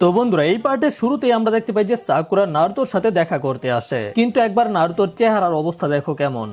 তো বন্ধুরা এই পার্টের শুরুতেই আমরা দেখতে পাই যে সাকুরা নারুতোর সাথে দেখা করতে আসে, কিন্তু একবার নারুতোর চেহারার অবস্থা দেখো কেমন।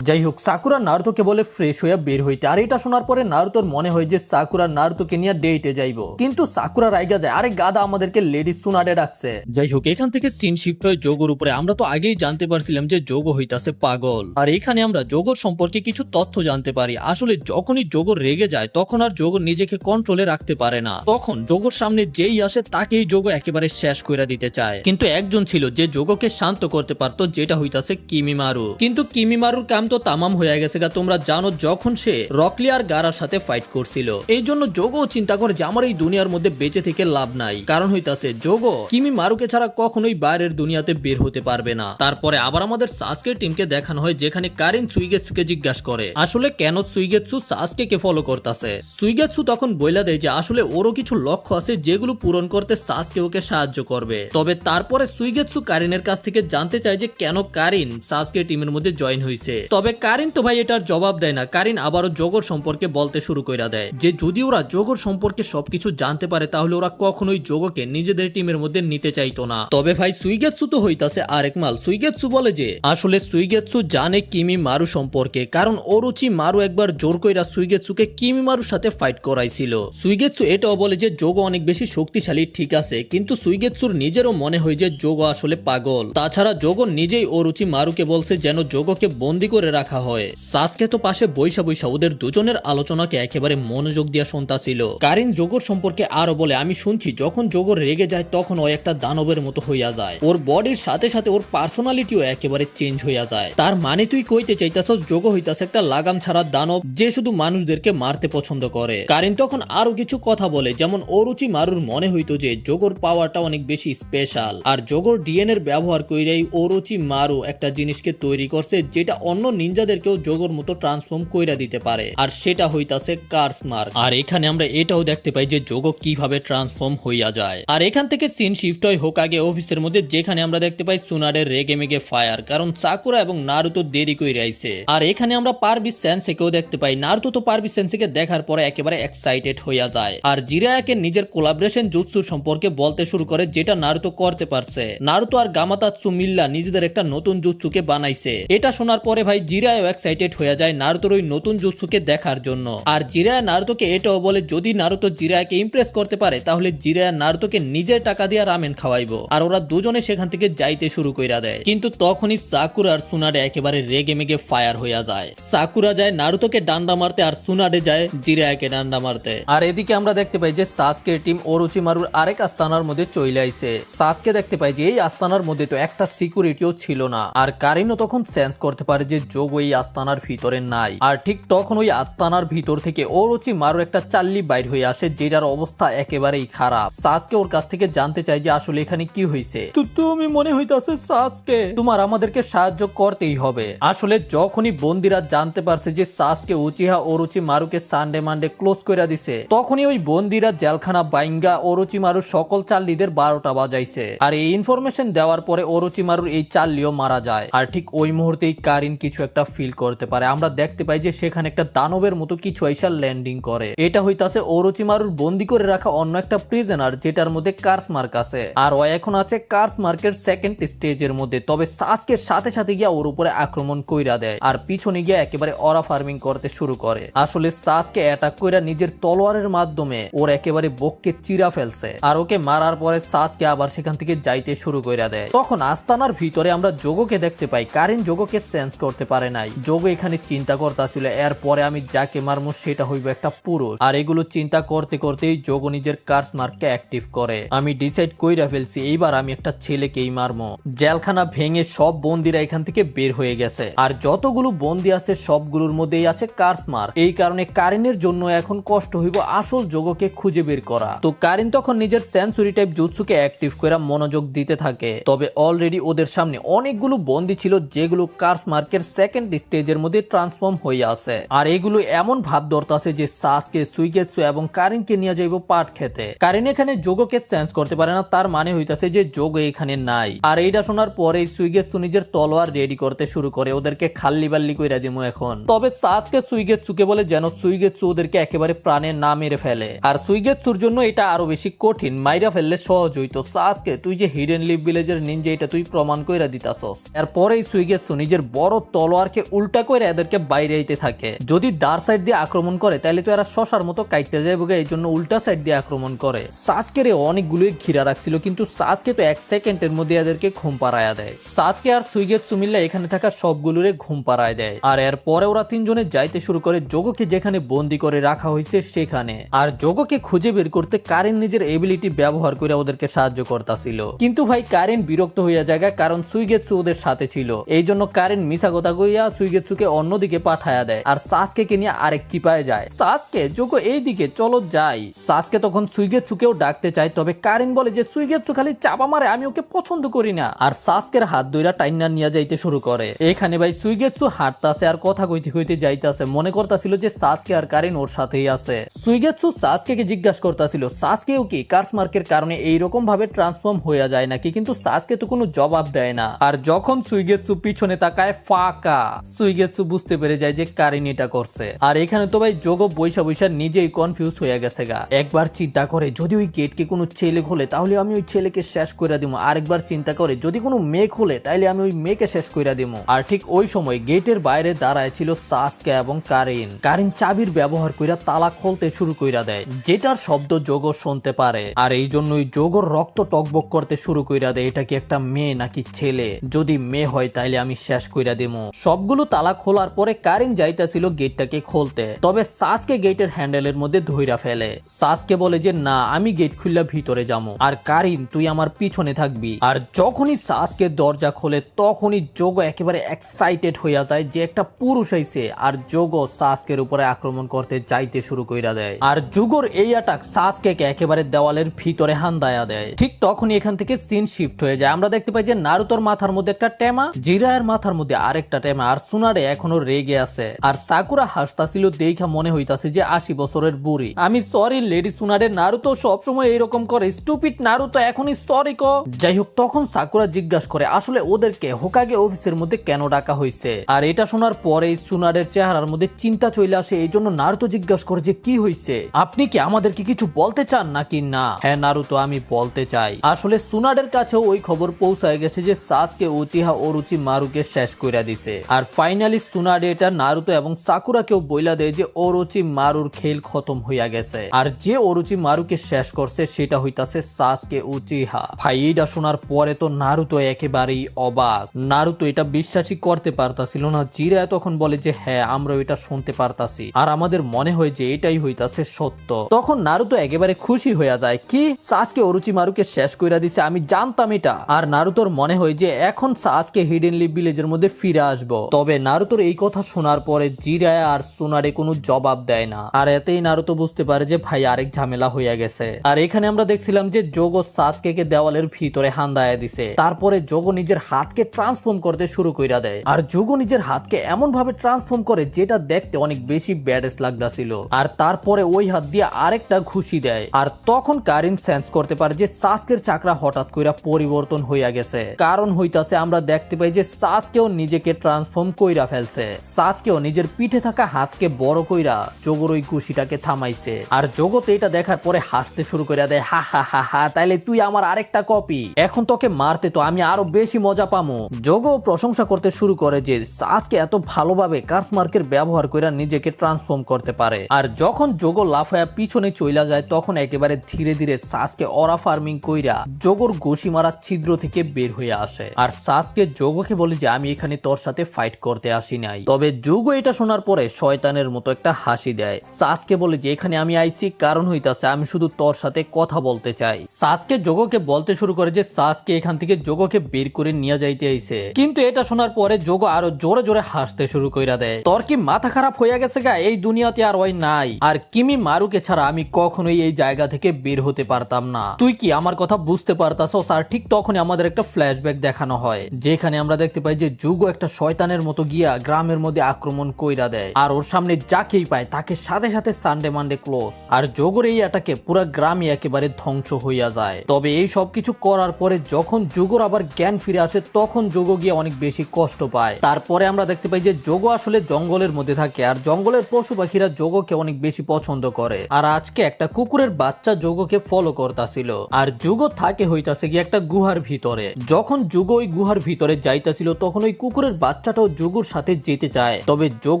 যাই হোক, সাকুরা নারুতোকে বলে ফ্রেশ হয়ে বের হইতে, আর এটা শোনার পরে নারুতোর মনে হয় যে সাকুরা নারুতোকে নিয়ে ডেটে যাইবো, কিন্তু সাকুরা রাইগা যায়, আরে গাদা আমাদেরকে লেডি সুনাডে ডাকছে। যাই হোক, এখান থেকে সিন শিফট হয় যোগোর উপরে। আমরা তো আগেই জানতে পারছিলাম যে যোগো হইতাছে পাগল, আর এখানে আমরা যোগোর সম্পর্কে কিছু তথ্য জানতে পারি। আসলে যখনই যোগো রেগে যায় তখন আর যোগো নিজেকে কন্ট্রোলে রাখতে পারে না, তখন যোগোর সামনে যেই আসে তাকেই যোগো একেবারে শেষ করে দিতে চায়। কিন্তু একজন ছিল যে যোগোকে শান্ত করতে পারতো, যেটা হইতাছে কিমিমারু। কিন্তু কিমিমারুর কাম তো তামাম হয়ে গেছে গা। তোমরা জানো যখন সে রকলি আর গারার সাথে ফাইট করছিল, এই জন্য যোগো চিন্তা করে যে আমার এই দুনিয়ার মধ্যে বেঁচে থেকে লাভ নাই, কারণ হইতাছে যোগো কিমিমারুকে ছাড়া কখনোই বাইরের দুনিয়াতে বের হতে পারবে না। তারপরে আবার আমাদের সাসকে টিমকে দেখানো হয়, যেখানে কারিন সুইগেৎসুকে জিজ্ঞাসা করে আসলে কেন সুইগেৎসু সাসকে কে ফলো করতেছে। সুইগেৎসু তখন বইলা দেয় যে আসলে ওরও কিছু লক্ষ্য আছে যেগুলো পূরণ করতে সাসকে ওকে সাহায্য করবে। তবে তারপরে সুইগেৎসু কারিনের কাছ থেকে জানতে চায় যে কেন কারিন সাসকে টিমের মধ্যে জয়েন হয়েছে। তবে কারিন তো ভাই এটার জবাব দেয় না। কারিন আবারও যোগোর সম্পর্কে বলতে শুরু করে দেয় যে যদি ওরা যোগোর সম্পর্কে সবকিছু জানতে পারে তাহলে ওরা কখনোই যোগোকে নিজেদের টিমের মধ্যে নিতে চাইতো না। তবে ভাই সুইগেৎসু তো হইতাছে আরেক মাল। সুইগেৎসু বলে যে আসলে সুইগেৎসু জানে কিমিমারু সম্পর্কে, কারণ ওরোচিমারু একবার জোর কইরা সুইগেৎসুকে কিমিমারুর সাথে ফাইট করাইছিল। সুইগেৎসু এটাও বলে যে যোগো অনেক বেশি শক্তিশালী, ঠিক আছে, কিন্তু সুইগেৎসুর নিজেরও মনে হয় যে যোগো আসলে পাগল। তাছাড়া যোগো নিজেই ওরোচিমারুকে বলছে যেন যোগোকে বন্দি করে রাখা হয়। সাসকে তো পাশে বৈশা বৈশা ওদের দুজনের আলোচনাকে একেবারে মনোযোগ দিয়া শুনতাছিল। কারিন যোগোর সম্পর্কে আরো বলে আমি শুনছি যখন যোগো রেগে যায় তখন ও একটা দানবের মতো হইয়া যায়, ওর বডির সাথে সাথে ওর পার্সোনালিটিও একেবারে চেঞ্জ হইয়া যায়। তার মানে তুই কইতে চাইতাছস যোগো হইতাছে একটা লাগাম ছাড়া দানব যে শুধু মানুষদেরকে মারতে পছন্দ করে। কারিন তখন আরো কিছু কথা বলে, যেমন ওরোচিমারুর মনে হইতো যে যোগোর পাওয়ারটা অনেক বেশি স্পেশাল, আর যোগোর ডিএনএর ব্যবহার কইরাই ওরোচিমারু একটা জিনিসকে তৈরি করছে যেটা অন্য নিনজাদেরকেও যোগোর মতো ট্রান্সফর্ম কইরা দিতে পারে, আর সেটা হইতাছে কার্স মার্ক। আর এখানে আমরা এটাও দেখতে পাই যে যোগো কিভাবে ট্রান্সফর্ম হইয়া যায়। আর এখান থেকে সিন শিফট হয় হোকাগে অফিসের মধ্যে, যেখানে আমরা দেখতে পাই সুনাডের রেগে মেগে ফায়ার, কারণ সাকুরা এবং নারুতো দেরি কইরা আইছে। আর এখানে আমরা পারবিস সেন্সেকেও দেখতে পাই। নারুতো তো পারবিস সেন্সেকে দেখার পরে একেবারে এক্সাইটেড হইয়া যায়, আর জিরায়াকে নিজের কোলাবরেশন জুৎসু সম্পর্কে বলতে শুরু করে যেটা নারুতো করতে পারছে। নারুতো আর গামাতাৎসু মিল্লা নিজেদের একটা নতুন জুৎসুকে বানাইছে। এটা শোনার পরে ভাই জিরায়াও এক্সাইটেড হয়ে যায় নারুতোর ওই নতুন জুৎসুকে দেখার জন্য। আর জিরায়া নারুতোকে এটাও বলে যদি নারুতো জিরায়াকে ইমপ্রেস করতে পারে তাহলে জিরায়া নারুতোকে নিজের টাকা দিয়ে রামেন খাওয়াইবো। আর ওরা দুজনে সেখান থেকে যাইতে শুরু কইরা দেয়, কিন্তু তখনই সাকুরা আর সুনাডে একেবারে রেগে মেগে ফায়ার হইয়া যায়। সাকুরা যায় নারুতোকে ডান্ডা মারতে, আর সুনাডে যায় জিরায়াকে ডান্ডা মারতে। আর এদিকে আমরা দেখতে পাই যে সাসকে টিম ওরোচিমারুর আরেক আস্তানার মধ্যে চলে আইছে। সাসকে দেখতে পাই যে এই আস্তানার মধ্যে তো একটা সিকিউরিটিও ছিল না, আর কারিনও তখন সেন্স করতে পারে যে যোগো এই আস্তানার ভিতরে নাই। আর ঠিক তখন ওই আস্তানার ভিতর থেকে ওরোচিমারুর একটা চাল্লি বাইর হয়ে আসে, যেটার অবস্থা একেবারেই খারাপ। সাসকে ওর কাছ থেকে জানতে চাই যে আসলে এখানে কি হয়েছে। তুমি মনে হইতাছে সাসকে তোমার আমাদেরকে সাহায্য করতেই হবে। আসলে যখনই বন্দিরা জানতে পারছে যে সাসকে উচিহা ওরোচিমারুকে সানডে মানডে ক্লোজ করে দিছে, তখনই ওই বন্দিরা জেলখানা বাইঙ্গা ওরোচিমারুর সকল চাল্লিদের 12টা বাজাইছে। আর এই ইনফরমেশন দেওয়ার পরে ওরোচিমারুর এই চাল্লিও মারা যায়। আর ঠিক ওই মুহূর্তেই কারিন কিছু একটা ফিল করতে পারে। আমরা দেখতে পাই যে সেখানে একটা দানবের মতো কিছু আইসা ল্যান্ডিং করে। এটা হইতাছে ওরোচিমারুর বন্দি করে রাখা অন্য একটা প্রিজনার, যেটার মধ্যে কার্স মার্ক আছে। আর ও এখন আছে কার্স মার্কের সেকেন্ড স্টেজের মধ্যে। তবে সাসকে সাথে সাথে গিয়া ওর উপরে আক্রমণ কইরা দেয়, আর পিছনে গিয়া একেবারে অরা ফার্মিং করতে শুরু করে। আসলে সাসকে অ্যাটাক কইরা নিজের তলোয়ারের মাধ্যমে ওর একেবারে বককে চিরা ফেলছে, আর ওকে মারার পরে সাসকে আবার সেখান থেকে যাইতে শুরু কইরা দেয়। তখন আস্তানার ভিতরে আমরা যোগোকে দেখতে পাই। কারিন যোগোকে সেন্স করতে পারে নাই। যোগো এখানে চিন্তা করতেছিল এরপরে আমি যাকে মারমু সেটা হইব একটা পুরুষ। আর এগুলো চিন্তা করতে করতেই যোগো নিজের কার্স মার্ককে অ্যাক্টিভ করে। আমি ডিসাইড কইরা ফেলছি এইবার আমি একটা ছেলেকেই মারমু। জেলখানা ভেঙে সব বন্দিরা এখান থেকে বের হয়ে গেছে, আর যতগুলো বন্দি আছে সবগুলোর মধ্যেই আছে কার্স মার্ক। এই কারণে কারিনের জন্য এখন কষ্ট হইব আসল যোগোকে খুঁজে বের করা। তো কারিন তখন নিজের সেন্সুরি টাইপ জুৎসুকে অ্যাক্টিভ করে মনোযোগ দিতে থাকে। তবে অলরেডি ওদের সামনে অনেকগুলো বন্দি ছিল যেগুলো কার্স মার্কের সেকেন্ড স্টেজের মধ্যে ট্রান্সফর্ম হয়ে আছে। আর এগুলো এমন ভাব ধরতাছে যে সাসকে, সুইগেৎসু এবং কারিনকে নিয়ে যাইব পাট খেতে। কারিন এখানে যোগকে সেন্স করতে পারে না, তার মানে হইতাছে যে যোগ এখানে নাই। আর এইটা শোনার পরে সুইগেৎসু নিজের তলোয়ার রেডি করতে শুরু করে, ওদেরকে খাল্লি বাল্লি কইরা দিমু এখন। তবে সাসকে সুইগেৎসুকে বলে যেন সুইগেৎসু ওদেরকে একেবারে প্রাণে না মেরে ফেলে। আর সুইগেৎসুর জন্য এটা আরো বেশি কঠিন, মাইরা ফেললে সহজ হইতো। সাসকে তুই যে হিডেন লিভ ভিলেজের নিনজা এটা তুই প্রমাণ কইরা দিতাছস। এরপরেই সুইগেৎসু নিজের বড় তলোয়ারকে উল্টা করে এদেরকে বাইরে আইতে থাকে। যদি দার সাইড দিয়ে আক্রমণ করে তাহলে তো এরা শশার মতো কাইটতে যাইব, এই জন্য উল্টা সাইড দিয়ে আক্রমণ করে। সাসকের অনেকগুলোই ঘিরা রাখছিল, কিন্তু সাসকে তো 1 সেকেন্ডের মধ্যে এদেরকে ঘুম পাড়ায়া দেয়। সাসকে আর সুইগেৎসু মিলে এখানে থাকা সবগুলোরে ঘুম পাড়ায় দেয়। আর এরপরে ওরা তিনজনে যাইতে শুরু করে যোগকে যেখানে বন্দি করে রাখা হয়েছে সেখানে। আর যোগকে খুঁজে বের করতে কারিন নিজের এবিলিটি ব্যবহার করে ওদেরকে সাহায্য করতেছিল। কিন্তু ভাই কারিন বিরক্ত হইয়া যায়, কারণ সুইগেৎসু ওদের সাথে ছিল। এই জন্য কারিন মিছা কথা কইয়া সুইগেৎসুকে অন্যদিকে পাঠায়া দেয় আর সাসকে নিয়ে আরেক চিপায় যায়। সাসকে, যোগ এইদিকে চলো যাই। সাসকে তখন সুইগেৎসুকেও ডাকতে চায়, তবে কারিন বলে যে সুইগেৎসু খালি চাপা মারে, আমি ওকে পছন্দ করি না। আর সাসকের হাত ধইরা টাইনা নিয়ে যাইতে শুরু করে। এখানে ভাই সুইগেৎসু হাঁটতাছে আর কথা কইতে কইতে যাইতাছে, মনে করতাছিল যে সাসকে আর কারিন ওর সাথেই আছে। সুইগেৎসু সাসকে জিজ্ঞাসা করতাছিল সাসকেও কি কার্সমার্কের কারণে এইরকম ভাবে ট্রান্সফর্ম হইয়া যায় নাকি, কিন্তু সাসকে তো কোনো জবাব দেয় না। আর যখন সুইগেৎসু পিছনে তাকায় ফাঁকা, সুইগেৎসু বুঝতে পেরে যায় যে কারিন এটা করছে। আর এখানে তো ভাই যোগ বৈশা বৈশা নিজেই কনফিউজ হয়ে গেছে গা। একবার চিন্তা করে যদি ওই গেটকে কোনো ছেলে খোলে তাহলে আমি ওই ছেলেকে শেষ করে দিব। আরেকবার চিন্তা করে যদি কোনো মেয়ে খোলে তাহলে আমি ওই মেয়েকে শেষ করে দিব। আর ঠিক ওই সময় গেটের বাইরে দাঁড়ায় ছিল সাসকে এবং কারিন। কারিন চাবির ব্যবহার কইরা তালা খুলতে শুরু কইরা দেয়, যেটার শব্দ যোগ শুনতে পারে। আর এই জন্যই যোগর রক্ত টকবক করতে শুরু কইরা দেয়, এটা কি একটা মেয়ে নাকি ছেলে? যদি মেয়ে হয় তাইলে আমি শেষ কইরা দেব। সবগুলো তালা খোলার পরে কারিন যাইতাছিল গেটটাকে খুলতে, তবে সাসকে গেটের হ্যান্ডেলের মধ্যে ধইরা ফেলে। সাসকে বলে যে না, আমি গেট খুললা ভিতরে যাবো, আর কারিন তুই আমার পিছনে থাকবি। আর যখনই সাসকে দরজা খোলে তখনই যোগ একেবারে এক্সাইটেড হইয়া যায় যে একটা পুরুষ আইছে। আর যোগ সাসকের উপরে আক্রমণ করতে যাইতে শুরু কইরা দেয়। আর যোগর এই অ্যাটাক সাসকে একেবারে দেওয়ালের ভিতরে হান্দায়া দেয়। ঠিক তখনই এখান থেকে সিন শিফট হয়ে যায়। আমরা দেখতে পাই যে নারুতোর মাথার মধ্যে একটা টেমা, জিরায়ের মাথার মধ্যে আরেকটা টেমা, আর সুনারে এখনো রেগে আছে। আর সাকুরা হাসতাছিল দেখা মনে হইতাছে যে 80 বছরের বুড়ি। আমি সরি লেডি সুনারে, নারুতো সবসময় এরকম করে, স্টুপিড নারুতো এখনই সরি কো। যাই হোক, তখন সাকুরা জিজ্ঞাসা করে আসলে ওদেরকে হোকাগে অফিসের মধ্যে কেন ডাকা হয়েছে। আর এটা শোনার পরে সুনারের চেহারার মধ্যে চিন্তা চলে আসে। এই জন্য নারুতো জিজ্ঞাসা করে যে কি হয়েছে, আপনি কি আমাদেরকে কিছু বলতে চান নাকি না? হ্যাঁ নারুতো, আমি বলতে চাই। আসলে সুনারের কাছেও ওই খবর পৌঁছায় গেছে যে সাসকে উচিহা ওরুচি মারুকে শেষ কইরা দিছে। আর ফাইনালি সুনারে এটা নারুতো এবং সাকুরাকেও বইলা দেয় যে ওরুচি মারুর খেল খতম হইয়া গেছে। আর যে ওরুচি মারুকে শেষ করছে সেটা হইতাছে সাসকে উচিহা। ভাই এটা শোনার পরে তো নারুতো একেবারেই অবাক। নারুতো এটা বিশ্বাসই করতে পারতাছিল না। জিরা তখন বলে যে হ্যাঁ, আমরা এটা শুনতে পারতাছি আর আমাদের মনে হয় যে এটাই হইতাছে সত্য। তখন নারুতো একেবারে খুশি হইয়া যায়, কি সাসকে ওরুচি মারুকে শেষ কইরা দিছে, আমি জানতাম এটা। আর নারুতোর মনে হয় যে এখন সাসকে হিডেন লিভ ভিলেজের মধ্যে ফিরে আসবো। তবে নারুতোর এই কথা শোনার পরে জিরায়া আর সুনারে কোনো জবাব দেয় না। আর এতেই নারুতো বুঝতে পারে যে ভাই আরেক ঝামেলা হইয়া গেছে। আর এখানে আমরা দেখছিলাম যে যোগো সাসকে দেওয়ালের ভিতরে হান্দায়া দিছে। তারপরে যোগো নিজের হাতকে ট্রান্সফর্ম করতে শুরু কইরা দেয়। আর যোগো নিজের হাতকে এমন ভাবে ট্রান্সফর্ম করে যেটা দেখতে অনেক বেশি ব্যাডেস লাগতাছিল। আর তারপরে ওই হাত দিয়ে আরেকটা ঘুষি দেয়। আর তখন কারিন সেন্স করতে পারে যে সাসকের চাকরা হঠাৎ কইরা পরিবর্তন হইয়া গেছে। কারণ হইতাছে আমরা দেখতে পাই যে সাসকেও নিজেকে ট্রান্সফর্ম কইরা ফেলছে। সাসকেও নিজের পিঠে থাকা হাতকে বড় কইরা যোগোর ওই ঘুষিটাকে থামাইছে। আর যোগোতে এটা দেখার পরে হাসতে শুরু করে দেয়, হা হা হা হা, তাইলে তুই আমার আরেকটা কপি, এখন তোকে মারতে তো আমি আরো বেশি মজা পামু। যোগো প্রশংসা করতে শুরু করে যে সাসকে এত ভালোভাবে কার্সমার্কের ব্যবহার কইরা নিজেকে ট্রান্সফর্ম করতে পারে। আর যখন যোগো লাফায়া পিছনে চইলা যায় তখন একেবারে ধীরে ধীরে সাসকে অরা ফার্মিং কইরা যোগোর ঘুষি মারার ছিদ্র থেকে বের হয়ে আসে। আর সাসকে যোগোকে বলে যে আমি এখানে তোর সাথে ফাইট করতে আসি নাই। তবে যোগো এটা শোনার পরে শয়তানের মতো একটা হাসি দেয়। সাসকে বলে যে এখানে আমি আইছি কারণ হইতাছে আমি শুধু তোর সাথে কথা বলতে চাই। সাসকে যোগোকে বলতে শুরু করে যে সাসকে এখান থেকে যোগোকে বের করে নিয়ে যাইতে আইছে। কিন্তু এটা শোনার পরে যোগো আরো জোরে জোরে হাসতে শুরু কইরা দেয়, তোর কি মাথা খারাপ হইয়া গেছে গা? এই দুনিয়াতে আর ওই নাই। আর কিমি মারুকে ছাড়া আমি কখনোই এই জায়গা থেকে বের হতে পারতাম না। তুই কি আমার কথা বুঝতে পারতাছস? আর ঠিক তখনই আমাদের একটা ফ্ল্যাশব্যাক দেখানো হয়, যেখানে আমরা দেখতে পাই যে যোগো একটা শয়তানের মতো গিয়া গ্রামের মধ্যে আক্রমণ কইরা দেয় আর ওর সামনে যাকেই পায় তাকে সাথে সাথে সানডে মানডে ক্লোজ। আর যোগর এই অ্যাটাকে পুরা গ্রামই একেবারে ধ্বংস হইয়া যায়। তবে এই সব কিছু করার পরে যখন যোগর আবার জ্ঞান ফিরে আসে তখন যোগ গিয়ে অনেক বেশি কষ্ট পায়। তারপরে আমরা দেখতে পাই যে যোগ আসলে জঙ্গলের মধ্যে থাকে আর জঙ্গলের পশু পাখিরা যোগকে অনেক বেশি পছন্দ করে। আর আজকে একটা কুকুরের বাচ্চা যোগকে ফলো করতেছিল আর যোগ থাকে হইতাছে গিয়ে একটা গুহার ভিতরে। যখন যোগ ওই গুহার ভিতরে যাইতাছিল তখন ওই কুকুরের বাচ্চাটাও যোগর সাথে যেতে চায়, তবে যোগ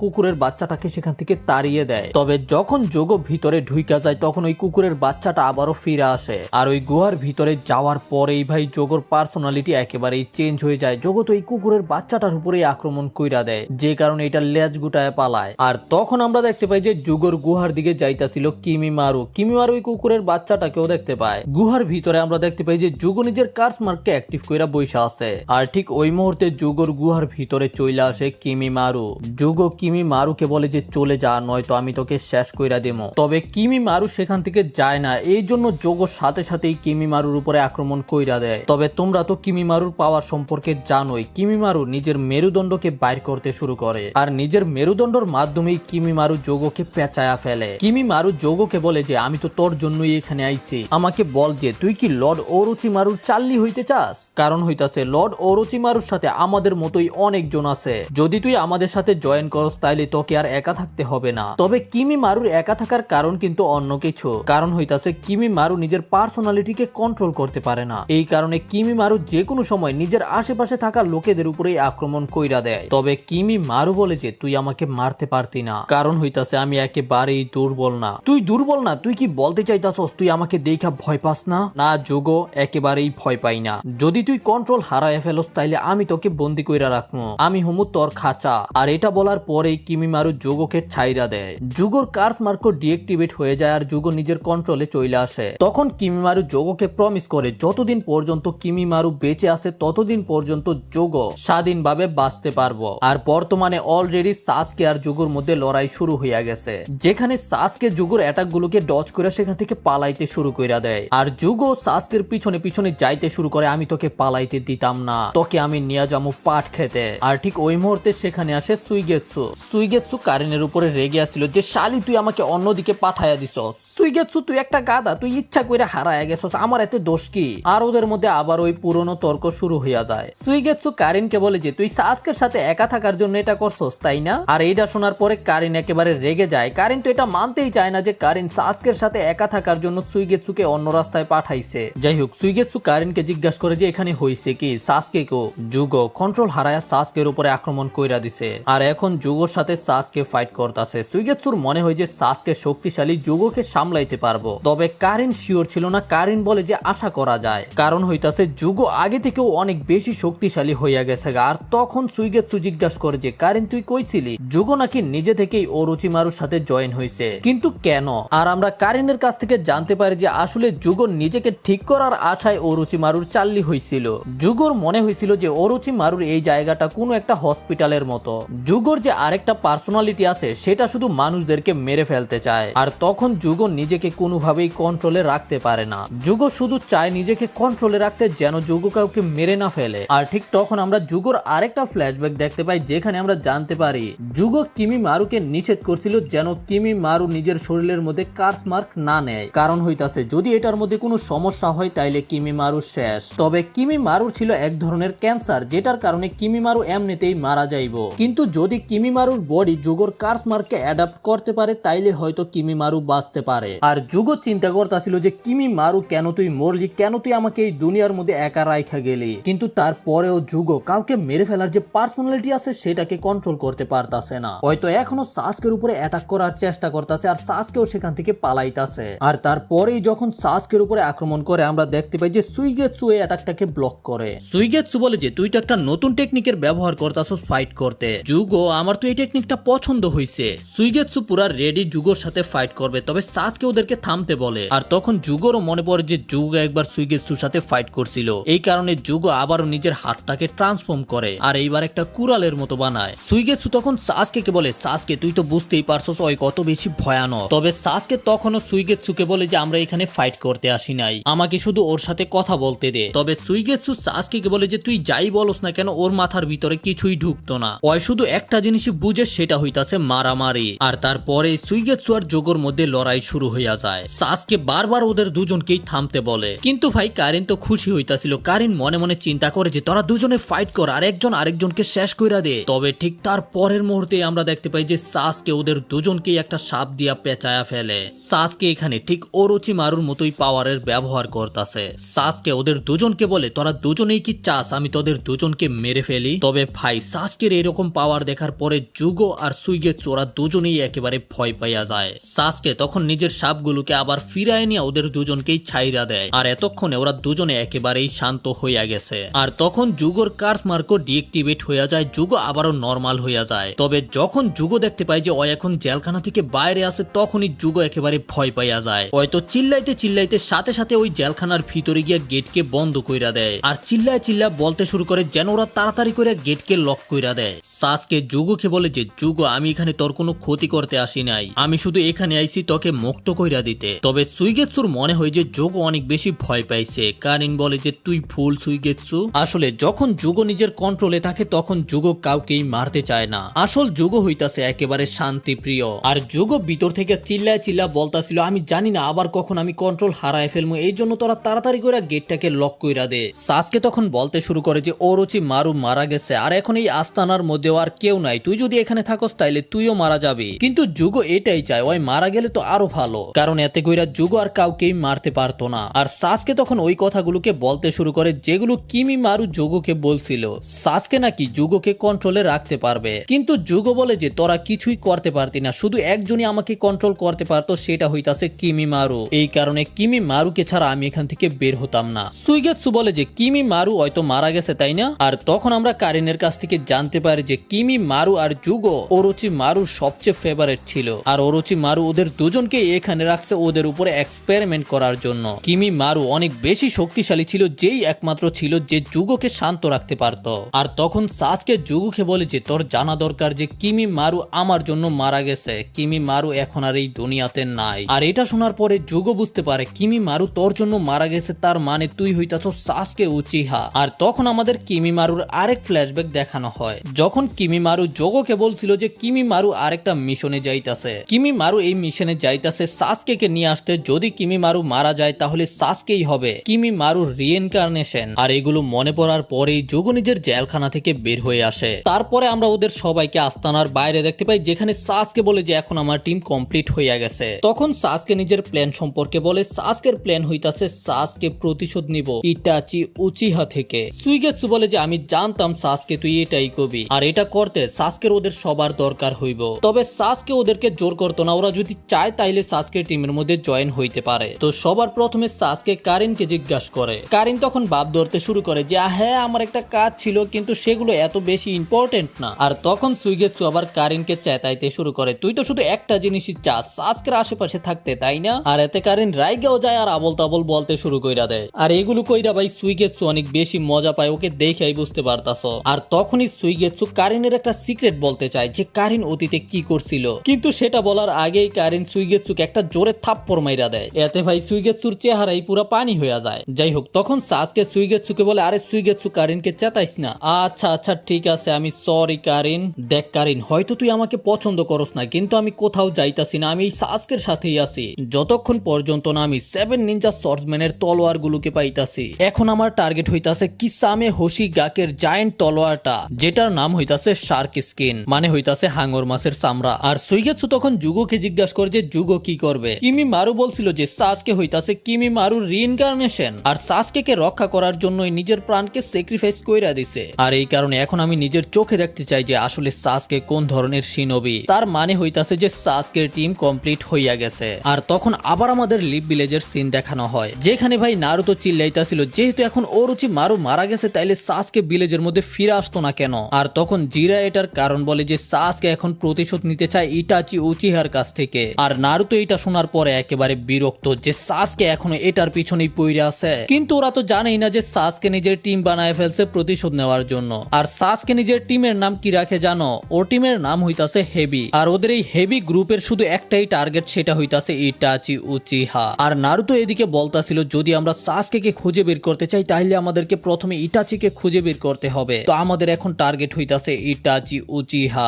কুকুরের বাচ্চাটাকে সেখান থেকে তাড়িয়ে দেয়। তবে যখন যোগ ভিতরে ঢুইকা যায় তখন ওই কুকুরের বাচ্চাটা আবারও ফিরে আসে আর ওই গুহার ভিতরে যাওয়ার পরেই ভাই যোগর পার্সোনালিটি একেবারেই চেঞ্জ হয়ে যায়। যোগ তো এই কুকুরের বাচ্চাটার উপরেই আক্রমণ কইরা দেয়, যে কারণে এটা লেজ গুটায় পালায়। আর তখন আমরা দেখতে পাই যে যোগর গুহার দিকে যাইতাছিল কিমিমারু। কিমিমারু ওই কুকুরের বাচ্চাটাকেও দেখতে পায়। গুহার ভিতরে আমরা দেখতে পাই যে যোগ নিজের কার্স মার্ককে অ্যাক্টিভ কইরা বইসা আছে আর ঠিক ওই মুহূর্তে যোগর গুহার ভিতরে চলে আসে কিমিমারু। যোগ কিমিমারুকে বলে যে চলে যা, নয়তো আমি তোকে শেষ কইরা দেবো। তবে কিমিমারু সেখান থেকে যায় না, এই জন্য যোগ সাথে সাথেই কিমিমারুর উপরে আক্রমণ কইরা দেয়। তবে তোমরা তো কিমিমারুর পাওয়ার সম্পর্কে জানোই, কিমিমারু নিজের মেরুদণ্ডকে বাইর করতে শুরু করে আর নিজের মেরুদণ্ডর মাধ্যমেই কিমিমারু যোগকে পেঁচায়া ফেলে। কিমিমারু যোগকে বলে যে আমি তো তোর জন্যই এখানে আইছি, আমাকে বল যে তুই কি লর্ড ওরোচিমারুর চাল্লি হইতে চাস? কারণ হইতাছে লর্ড ওরোচিমারুর সাথে আমাদের মতোই অনেকজন আছে, যদি তুই আমাদের সাথে জয়েন করস তাইলে তোকে আর একা থাকতে হবে না। তবে কিমিমারুর একা থাকার কারণ কিন্তু অন্য কিছু, কারণ হইতাছে কিমিমারু নিজের পার্সোনালিটিকে কন্ট্রোল করতে পারে না। এই কারণে কিমিমারু যে কোনো সময় নিজের আশেপাশে থাকা লোকেদের উপরেই আক্রমণ কইরা দেয়। তবে কিমিমারু বলে যে তুই আমাকে মারতে পারতি না, কারণ হইতাছে আমি একেবারেই দুর্বল না। তুই দুর্বল না? তুই কি বলতে চাইতাছস তুই আমাকে দেখা ভয় পাস না? না যোগ, একেবারেই ভয় পাই না। যদি তুই কন্ট্রোল হারায় ফেলস তাইলে আমি তোকে বন্দি কইরা রাখবো, আমি হুমু তোর খাঁচা। আর এটা বলার পরেই কিমিমারু যোগকে ছাইরা দেয়। যোগর কার্স মার্কো ডিএক্টিভেট হয়ে যায় আর যোগ নিজের কন্ট্রোলে চলে আসে। তখন কিমিমারু যোগকে প্রমিস করে যতদিন পর্যন্ত কিমিমারু বেঁচে আছে ততদিন পর্যন্ত যোগ স্বাধীনভাবে বাঁচতে পারবো। আর বর্তমানে অলরেডি সাসকে আর যোগর মধ্যে লড়াই শুরু হইয়া গেছে, যেখানে সাসকে যোগর অ্যাটাক গুলোকে ডজ করে সেখান থেকে পালাইতে শুরু কইরা দেয় আর যোগ সাসকের পিছনে পিছনে যাইতে শুরু করে আমি তোকে পালাইতে দিতাম না, তোকে আমি নিয়ে যাবো পাট খেতে। আর ঠিক ওই মুহূর্তে সেখানে আসে সুইগেৎসু। সুইগেৎসু কারেনের উপরে রেগে আসছিল যে শালি তুই আমাকে অন্যদিকে পাঠাইয়া দিছস। সুইগেৎসু তুই একটা গাধা, তুই ইচ্ছা কইরা হারায়া গেছস, আমার এতে দোষ কি? আর ওদের মধ্যে আবার ওই পুরনো তর্ক শুরু হইয়া যায়। সুইগেৎসু কারিনকে বলে যে তুই সাসকের সাথে একা থাকার জন্য এটা করছস তাই না? আর এইটা শোনার পরে কারিন একেবারে রেগে যায়। কারিন তো এটা মানতেই চায় না যে কারিন সাসকের সাথে একা থাকার জন্য সুইগেৎসুকে অন্য রাস্তায় পাঠাইছে। যাই হোক, সুইগেৎসু কারিনকে জিজ্ঞাসা করে যে এখানে হইছে কি? সাসকে কো? যোগ কন্ট্রোল হারায়া সাসকের উপরে আক্রমণ কইরা দিছে আর এখন যোগর সাথে সাসকে ফাইট করতেছে। সুইগেৎসুর মনে হয় যে সাসকে শক্তিশালী, যোগকে সামলাইতে পারবো। তবে কারিন শিওর ছিল না। কারিন বলে যে আশা করা যায়, কারণ হইতাছে যোগ আগে থেকেও অনেক বেশি শক্তিশালী হইয়া গেছে। আর তখন সুইগেৎসু জিজ্ঞাসা করে যে কারিন তুই কইছিলি যোগ নাকি নিজে থেকেই ওরোচিমারুর সাথে জয়েন হইছে, কিন্তু কেন? আর আমরা কারিনের কাছ থেকে জানতে পারি যে আসলে যোগ নিজেকে ঠিক করার আশায় ওরোচিমারুর চাল্লি হইছিল। যোগর মনে হয়েছিল যে ওরোচিমারুর এই জায়গাটা কোনো একটা হসপিটালের মতো। যোগর যে আরেকটা পার্সোনালিটি আছে সেটা শুধু মানুষদেরকে মেরে ফেলতে চায়। আর তখন যোগ নিজেকে কোনোভাবেই কন্ট্রোলে রাখতে পারে না। যোগ শুধু চায় নিজেকে কন্ট্রোলে রাখতে যেন যোগ কাউকে মেরে না ফেলে। আর ঠিক তখন আমরা যোগর আরেকটা ফ্ল্যাশব্যাক দেখতে পাই, যেখানে আমরা জানতে পারি যোগ কিমিমারুকে নিষেধ করছিল যেন কিমিমারু নিজের শরীরের মধ্যে কার্স মার্ক না নেয়, কারণ হইতাছে যদি এটার মধ্যে কোনো সমস্যা হয় তাইলে কিমিমারু শেষ। তবে কিমিমারুর ছিল এক ধরনের ক্যান্সার, যেটার কারণে কিমিমারু এমনিতেই মারা যাইব। কিন্তু যদি কিমিমারুর বডি যোগর কার্স মার্ককে অ্যাডাপ্ট করতে পারে তাইলে হয়তো কিমিমারু বাঁচতে পারে। আর যোগ চিন্তা করতেছিল যে কিমিমারু কেন তুই মরলি, কেন তুই আমাকে এই দুনিয়ার মধ্যে একা রাইখা গেলি। কিন্তু তারপরেও যোগ কাউকে মেরে ফেলার যে পার্সোনালিটি আছে সেটাকে কন্ট্রোল করতে পারতাছে না। হয়তো এখনো সাসকের উপরে অ্যাটাক করার চেষ্টা করতেছে আর সাসকেও সেখান থেকে পালাইতাছে। আর তারপরেই যখন সাসকের উপরে আক্রমণ করে আমরা দেখতে পাই যে সুইগেৎসু এই অ্যাটাকটাকে ব্লক করে। সুইগেৎসু বলে যে তুই তো একটা নতুন টেকনিকের ব্যবহার করতাছস ফাইট করতে। যোগ আমার তো এই টেকনিকটা পছন্দ হইছে। সুইগেৎসু পুরা রেডি যোগর সাথে ফাইট করবে, তবে সাসকে ওদেরকে থামতে বলে। আর তখন যোগরও মনে পড়ে যে যোগ একবার সুইগেৎসুর সাথে ফাইট করছিল, এই কারণে যোগ আবারও নিজের হাতটাকে ট্রান্সফর্ম করে আর এইবার একটা কুড়ালের মতো বানায়। সুইগেৎসু তখন সাসকে বলে সাসকে তুই তো বুঝতেই পারছস ওই কত বেশি ভয়ানক। তবে সাসকে তখনও সুইগেৎসুকে বলে যে আমরা এখানে ফাইট করতে আসি নাই, আমাকে শুধু ওর সাথে কথা বলতে দে। তবে সুইগেৎসু সাসকে বলে যে তুই যাই বলস না কেন ওর মাথার ভিতরে কিছুই ঢুকতো না। ওই শুধু একটা জিনিসই বুঝে, সেটা হইতাছে মারামারি। আর তারপরে সুইগেৎসু আর জোগোর মধ্যে লড়াই শুরু হইয়া যায়। সাসকে বারবার ওদের দুজনকেই থামতে বলে, কিন্তু ভাই কারিন তো খুশি হইতাছিল। কারিন মনে মনে চিন্তা করে যে তোরা দুজনে ফাইট কর আর একজন আরেকজনকে শেষ কইরা দে। তবে ঠিক তার পরের মুহূর্তে আমরা দেখতে পাই যে সাসকে ওদের দুজনকেই একটা সাপ দিয়া পেঁচায়া ফেলে। সাসকে এখানে ঠিক ওরোচিমারুর মতোই পাওয়ারের ব্যবহার করতেছে। সাসকে ওদের দুজনকে বলে, তোরা দুজনেই কি চাস আমি তোদের দুজনকে মেরে ফেলি? তবে ভাই সাসকের এরকম পাওয়ার দেখার পরে জুগো আর সুইগেৎসু ওরা দুজনেই একেবারে ভয় পাইয়া যায়। সাসকে তখন নিজের সাপগুলোকে আবার ফিরায় নিয়ে ওদের দুজনকেই ছাইরা দেয়। আর এতক্ষণে ওরা দুজনে একেবারেই শান্ত হইয়া গেছে। আর তখন জুগোর কার্স মার্কও ডিএক্টিভেট হইয়া যায়, জুগো আবারও নর্মাল হইয়া যায়। তবে যখন জুগো দেখতে পায় যে ও এখন জেলখানা থেকে বাইরে আছে, তখনই জুগো একেবারে ভয় পাইয়া যায়। হয়তো চিল্লাইতে চিল্লাইতে সাথে সাথে ওই জেলখানার ভিতরে গিয়ে গেটকে বন্ধ কইরা দেয়। আর চিল্লায় চিল্লা বলতে শুরু করে যেন ওরা তাড়াতাড়ি করে গেটকে লক কইরা দেয়। সাসকে জুগোকে বলে যে জুগো, আমি এখানে তোর কোনো ক্ষতি করতে আসি নাই, আমি শুধু এখানে আইছি তোকে মুক্ত কইরা দিতে। তবে সুইগেৎসুর মনে হয় যে জুগো অনেক বেশি ভয় পাইছে। কারিন বলে যে তুই ভুল সুইগেৎসু। আসলে যখন জুগো নিজের কন্ট্রোলে থাকে তখন জুগো কাউকেই মারতে চায় না। আসল জুগো হইতাছে একেবারে শান্তি প্রিয়। আর জুগো ভিতর থেকে চিল্লায় চিল্লা বলতাছিল, আমি জানি না আবার কখন আমি কন্ট্রোল হারায় ফেলবো, এই জন্য তোরা তাড়াতাড়ি করে গেটটাকে লক কইরা দে। সাসকে তখন বলতে শুরু করে যে ওরোচিমারু মারা গেছে আর এখন এই আস্তানার মধ্যেও আর কেউ নাই, তুই যদি এখানে থাকস তাইলে তুইও মারা যাবি। কিন্তু জুগো এটাই চায়, ওই মারা গেলে তো আরো ভালো, কারণ এতে কইরা জুগো আর কাউকেই মারতে পারতো না। আর সাসকে তখন ওই কথাগুলোকে বলতে শুরু করে যেগুলো কিমিমারু জুগোকে বলছিল। সাসকে নাকি জুগোকে কন্ট্রোলে রাখতে পারবে, কিন্তু জুগো বলে যে তোরা কিছুই করতে পারতি না, শুধু একজনই আমাকে কন্ট্রোল করতে পারতো, সেটা হইতাছে কিমিমারু। এই কারণে কিমিমারুকে ছাড়া আমি এখান থেকে বের হতাম না। সুইগেৎসু বলে যে কিমিমারু হয়তো মারা গেছে তাই না? আর তখন আমরা কারিনের কাছ থেকে জানতে পারি যে কিমিমারু আর জুগো ওরোচিমারুর সবচেয়ে ফেভারিট ছিল। আর ওরোচিমারু ওদের দুজনকে এখানে রাখছে ওদের উপরে এক্সপেরিমেন্ট করার জন্য। কিমিমারু অনেক বেশি শক্তিশালী ছিল, যেই একমাত্র ছিল যে জুগোকে শান্ত রাখতে পারত। আর তখন সাসকে জুগোকে বলে যে তোর জানা দরকার যে কিমিমারু আমার জন্য মারা গেছে, কিমিমারু এখন আর এই দুনিয়াতে নাই। আর এটা শোনার পরে জুগো বুঝতে পারে কিমিমারু তোর জন্য মারা গেছে, তার মানে তুই হইতাছ সাসকে উচিহা। আর তখন আমাদের কিমিমারুর আরেক ফ্ল্যাশব্যাক দেখানো হয়, যখন কিমিমারু জুগোকে বলছিল যে কিমিমারু আরেকটা মিশনে যাইতাছে। কিমিমারু এই মিশনে যাইতাছে সাসকেকে নিয়ে আসতে, যদি কিমিমারু মারা যায় তাহলে সাসকেই হবে কিমিমারুর রিইনকার্নেশন। আর এগুলো মনে পড়ার পরেই জুগো নিজের জেলখানা থেকে বের হয়ে আসে। তারপরে আমরা ওদের সবাইকে আস্তানার বাইরে দেখতে পাই, যেখানে সাসকে বলে যে এখন আমার টিম কমপ্লিট হয়ে গেছে। তখন সাসকে নিজের প্ল্যান সম্পর্কে বলে, সাসকের প্ল্যান হইতাছে সাসকে প্রতিশোধ নিব ইটাচি উচিহা থেকে। সুইগেৎসু বলে যে আমি জানতাম সাসকে তুই এটাই কবি, আর এটা করতে সাসকের ওদের সবার দরকার হইব। তবে সাসকে ওদেরকে জোর করতো না, ওরা যদি চায় তাইলে সাসকে টিমের মধ্যে জয়েন হইতে পারে। তো সবার প্রথমে সাসকে কারিনকে জিজ্ঞাসা করে। কারিন তখন ভাব ধরতে শুরু করে যে হ্যাঁ আমার একটা কাজ ছিল, কিন্তু সেগুলো এত বেশি ইম্পর্টেন্ট না। আর তখন সুইগেৎসু আবার কারিনকে চেতাইতে শুরু করে, তুই তো শুধু একটা জিনিসই চাস, সাসকের আশেপাশে থাকতে, তাই না? আর এতে কারিন রাইগাও যায় আর আবল তাবল বলতে শুরু কইরা দেয়। আর এগুলো কইরা ভাই সুইগেৎসু অনেক বেশি মজা পায়, ওকে দেখেই বুঝতে পারতাছ। আর তখনই সুইগেৎসু কারিনের একটা সিক্রেট বলতে চায় যে কারিন অতীতে কি করছিল, কিন্তু সেটা বলার আগেই কারিন সুইগেৎসুকে একটা জোরে থাপ্পড় মাইরা দেয়। এতে ভাই সুইগেৎসুর চেহারাই পুরো পানি হয়ে যায়। যাই হোক, তখন সাসকে সুইগেৎসুকে বলে, আরে সুইগেৎসু কারিনকে চেতাইস না। আচ্ছা আচ্ছা ঠিক আছে, আমি সরি কারিন। দেখ কারিন, হয়তো তুই আমাকে পছন্দ করস না, কিন্তু আমি কোথাও যাইতাছি না, আমি এই সাসকের সাথেই আছি যতক্ষণ পর্যন্ত না আমি 7 নিনজা সর্সম্যানের তলোয়ার গুলোকে পাইতাছি। এখন আমার টার্গেট হইতাছে কিসামে হোশি গাকের জায়েন্ট তলোয়ারটা, যেটার নাম হইতাছে শার্ক স্কিন, মানে হইতাছে হাঙ্গর মাছের চামড়া। আর সুইগেৎসু তখন জুগোকে জিজ্ঞাসা করে যে জুগো কি করবে। কিমিমারু বলছিল যে সাসকে হইতাছে কিমিমারুর রিইনকার্নেশন, আর সাসকেকে রক্ষা করার জন্যই নিজের প্রাণকে স্যাক্রিফাইস কইরা দিছে। আর এই কারণে এখন আমি নিজের চোখে দেখতে চাই যে আসলে সাসকে কোন ধরনের শিনবি। তার মানে হইতাছে যে সাসকের টিম কমপ্লিট হইয়া গেছে। আর তখন আবার আমাদের লিভ ভিলেজের সিন দেখানো হয়, যেখানে ভাই নারুতো চিল্লাইতাছিল যেহেতু এখন ওরোচিমারু মারা গেছে তাইলে সাসকে ভিলেজের মধ্যে ফিরে আসতো না কেন। আর তখন জিরা এটার কারণ বলে যে সাসকে এখন প্রতিশোধ নিতে চায় ইটাচি উচিহার কাছ থেকে। আর নারুতো এটা শোনার পরে একেবারে বিরক্ত যে সাসকে এখনো এটার পিছনেই পড়ে আছে, কিন্তু ওরা তো জানেই না যে সাসকে নিজের টিম বানায় ফেলছে প্রতিশোধ নেওয়ার জন্য। আর সাসকে নিজের টিমের নাম কি রাখে জানো? ওর টিমের নাম হইতাছে হেভি। আর ওদের এই হেভি গ্রুপের শুধু একটাই টার্গেট, সেটা হইতাছে ইটাচি উচিহা। আর নারুতো এদিকে বলতাছিল যদি আমরা সাসকে খুঁজে বের করতে চাই তাহলে আমাদেরকে প্রথমে ইটাচিকে খুঁজে বের করতে হবে। তো আমাদের এখন টার্গেট হইতাছে ইটাচি উচিহা।